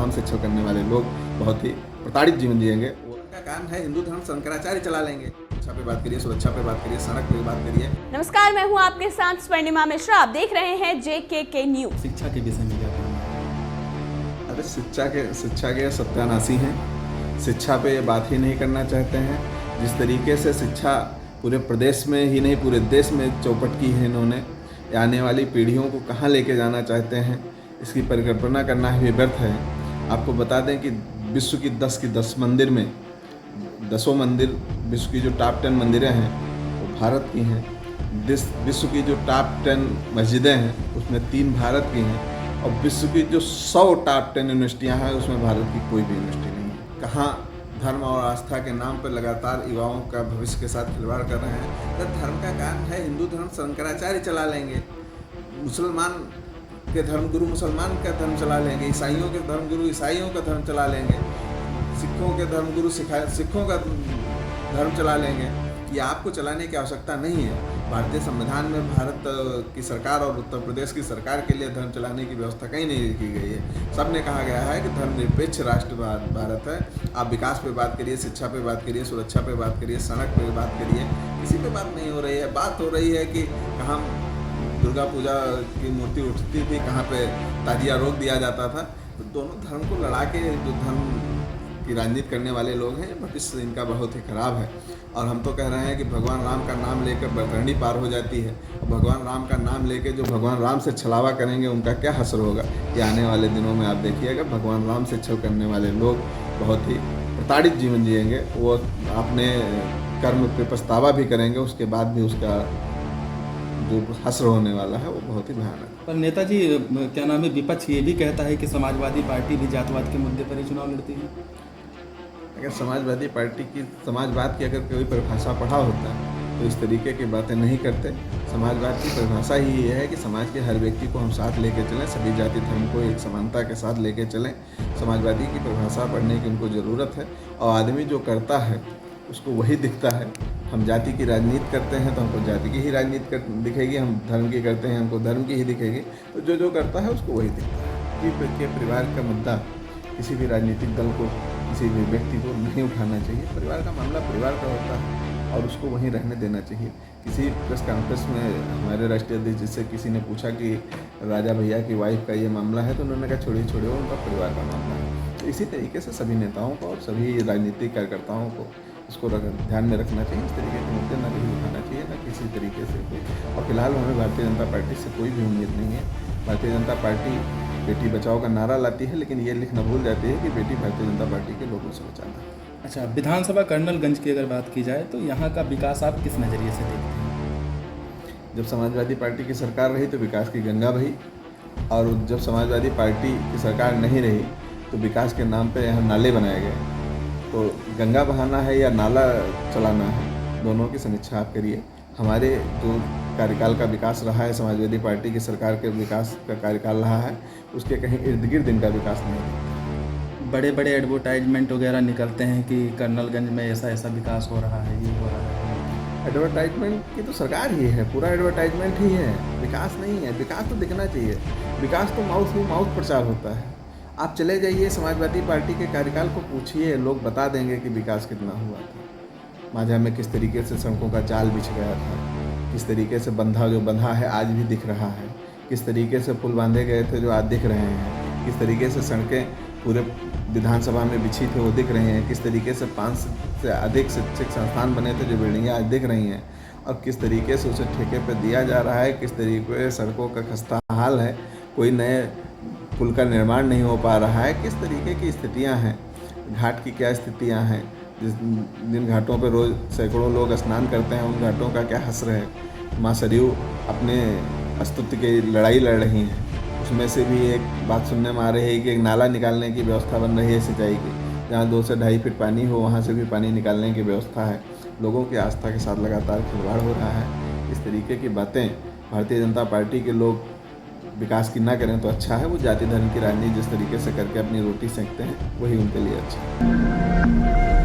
राम से छल करने वाले लोग बहुत ही प्रताड़ित जीवन जिएंगे। उनका काम है हिंदू धर्म शंकराचार्य चला लेंगे। शिक्षा पे बात करिए, सुरक्षा पे बात करिए, सड़क पे बात करिए। नमस्कार, मैं हूं आपके साथ स्वर्णिमा मिश्रा। आप देख रहे हैं JKK न्यूज। शिक्षा के विषय में क्या कहना है? अरे शिक्षा के सत्यानाशी हैं। शिक्षा पे ये बात ही नहीं करना चाहते हैं। जिस तरीके से शिक्षा पूरे प्रदेश में ही नहीं पूरे देश में चौपट की है इन्होंने, आने वाली पीढ़ियों को कहाँ लेके जाना चाहते हैं, इसकी परिकल्पना करना ही व्यर्थ है। आपको बता दें कि विश्व की 10 की 10 मंदिर में 10 मंदिर, विश्व की जो टॉप 10 मंदिरें हैं वो भारत की हैं। विश्व की जो टॉप 10 मस्जिदें हैं उसमें 3 भारत की हैं, और विश्व की जो 100 टॉप 10 यूनिवर्सिटियाँ हैं उसमें भारत की कोई भी यूनिवर्सिटी नहीं है। कहाँ धर्म और आस्था के नाम पर लगातार युवाओं का भविष्य के साथ खिलवाड़ कर रहे हैं। तो धर्म का काम है हिंदू धर्म शंकराचार्य चला लेंगे, मुसलमान के धर्मगुरु मुसलमान का धर्म चला लेंगे, ईसाइयों के धर्मगुरु ईसाइयों का धर्म चला लेंगे, सिखों के धर्मगुरु सिखों का धर्म चला लेंगे। ये आपको चलाने की आवश्यकता नहीं है। भारतीय संविधान में भारत की सरकार और उत्तर प्रदेश की सरकार के लिए धर्म चलाने की व्यवस्था कहीं नहीं की गई है। सबने कहा गया है कि धर्मनिरपेक्ष राष्ट्र भारत है। आप विकास पे बात करिए, शिक्षा पे बात करिए, सुरक्षा पे बात करिए, सड़क पे बात करिए, किसी पे बात नहीं हो रही है। बात हो रही है कि कहाँ दुर्गा पूजा की मूर्ति उठती थी, कहाँ पे ताजिया रोक दिया जाता था। तो दोनों धर्म को लड़ा के जो धर्म की राजनीति करने वाले लोग हैं, भविष्य इनका बहुत ही खराब है। और हम तो कह रहे हैं कि भगवान राम का नाम लेकर बैतरणी पार हो जाती है, और भगवान राम का नाम लेकर जो भगवान राम से छलावा करेंगे उनका क्या हश्र होगा। ये आने वाले दिनों में आप देखिएगा, भगवान राम से छल करने वाले लोग बहुत ही प्रताड़ित जीवन जिएंगे। वो अपने कर्म पे पछतावा भी करेंगे, उसके बाद भी उसका जो हश्र होने वाला है वो बहुत ही भयानक है। पर नेताजी क्या नाम है, विपक्ष ये भी कहता है कि समाजवादी पार्टी भी जातवाद के मुद्दे पर ही चुनाव लड़ती है। अगर समाजवादी पार्टी की समाजवाद की अगर कोई परिभाषा पढ़ा होता तो इस तरीके की बातें नहीं करते। समाजवाद की परिभाषा ही ये है कि समाज के हर व्यक्ति को हम साथ लेके चलें, सभी जाति धर्म को एक समानता के साथ लेके चलें। समाजवादी की परिभाषा पढ़ने की उनको ज़रूरत है, और आदमी जो करता है उसको वही दिखता है। हम जाति की राजनीति करते हैं तो हमको जाति की ही राजनीति दिखेगी, हम धर्म की करते हैं हमको धर्म की ही दिखेगी। तो जो करता है उसको वही दिखता है। कि परिवार का मुद्दा किसी भी राजनीतिक दल को, किसी भी व्यक्ति को नहीं उठाना चाहिए। परिवार का मामला परिवार का होता है और उसको वहीं रहने देना चाहिए। किसी प्रेस कॉन्फ्रेंस में हमारे राष्ट्रीय अध्यक्ष जिससे किसी ने पूछा कि राजा भैया की वाइफ का ये मामला है, तो उन्होंने कहा छोड़िए उनका परिवार का मामला है। तो इसी तरीके से सभी नेताओं को और सभी राजनीतिक कार्यकर्ताओं को इसको ध्यान में रखना चाहिए। इस तरीके के मुद्दे न कहीं उठाना चाहिए, न किसी तरीके से कोई। और फिलहाल हमें भारतीय जनता पार्टी से कोई भी उम्मीद नहीं है। भारतीय जनता पार्टी बेटी बचाओ का नारा लाती है, लेकिन ये लिखना भूल जाती है कि बेटी भारतीय जनता पार्टी के लोगों से बचाना है। अच्छा, विधानसभा कर्नलगंज की अगर बात की जाए तो यहाँ का विकास आप किस नज़रिए से देखते हैं? जब समाजवादी पार्टी की सरकार रही तो विकास की गंगा बही, और जब समाजवादी पार्टी की सरकार नहीं रही तो विकास के नाम पे यहाँ नाले बनाए गए। तो गंगा बहाना है या नाला चलाना है, दोनों की समीक्षा आप करिए। हमारे जो कार्यकाल का विकास रहा है, समाजवादी पार्टी की सरकार के विकास का कार्यकाल रहा है, उसके कहीं इर्द गिर्द इनका विकास नहीं है। बड़े बड़े एडवर्टाइजमेंट वगैरह निकलते हैं कि कर्नलगंज में ऐसा विकास हो रहा है, ये हो रहा है। एडवर्टाइजमेंट की तो सरकार ही है, पूरा एडवर्टाइजमेंट ही है, विकास नहीं है। विकास तो दिखना चाहिए। विकास तो माउथ टू माउथ प्रचार होता है। आप चले जाइए समाजवादी पार्टी के कार्यकाल को पूछिए, लोग बता देंगे कि विकास कितना हुआ था। माझा में किस तरीके से सड़कों का जाल बिछ गया था, किस तरीके से बंधा है आज भी दिख रहा है, किस तरीके से पुल बांधे गए थे जो आज दिख रहे हैं, किस तरीके से सड़कें पूरे विधानसभा में बिछी थी वो दिख रही हैं, किस तरीके से 5 से अधिक शिक्षक संस्थान बने थे जो बिल्डिंगें आज दिख रही हैं, और किस तरीके से उसे ठेके पर दिया जा रहा है, किस तरीके से सड़कों का खस्ता हाल है, कोई नए पुल का निर्माण नहीं हो पा रहा है, किस तरीके की स्थितियां हैं, घाट की क्या स्थितियां हैं, जिन घाटों पर रोज़ सैकड़ों लोग स्नान करते हैं उन घाटों का क्या हश्र है। माँ सरयू अपने अस्तित्व की लड़ाई लड़ रही हैं, उसमें से भी एक बात सुनने में आ रही है कि एक नाला निकालने की व्यवस्था बन रही है सिंचाई की, जहाँ 2 से 2.5 फीट पानी हो वहाँ से भी पानी निकालने की व्यवस्था है। लोगों की आस्था के साथ लगातार खिलवाड़ हो रहा है। इस तरीके की बातें भारतीय जनता पार्टी के लोग विकास की ना करें तो अच्छा है। वो जाति धर्म की राजनीति जिस तरीके से करके अपनी रोटी सेंकते हैं वही उनके लिए अच्छा है।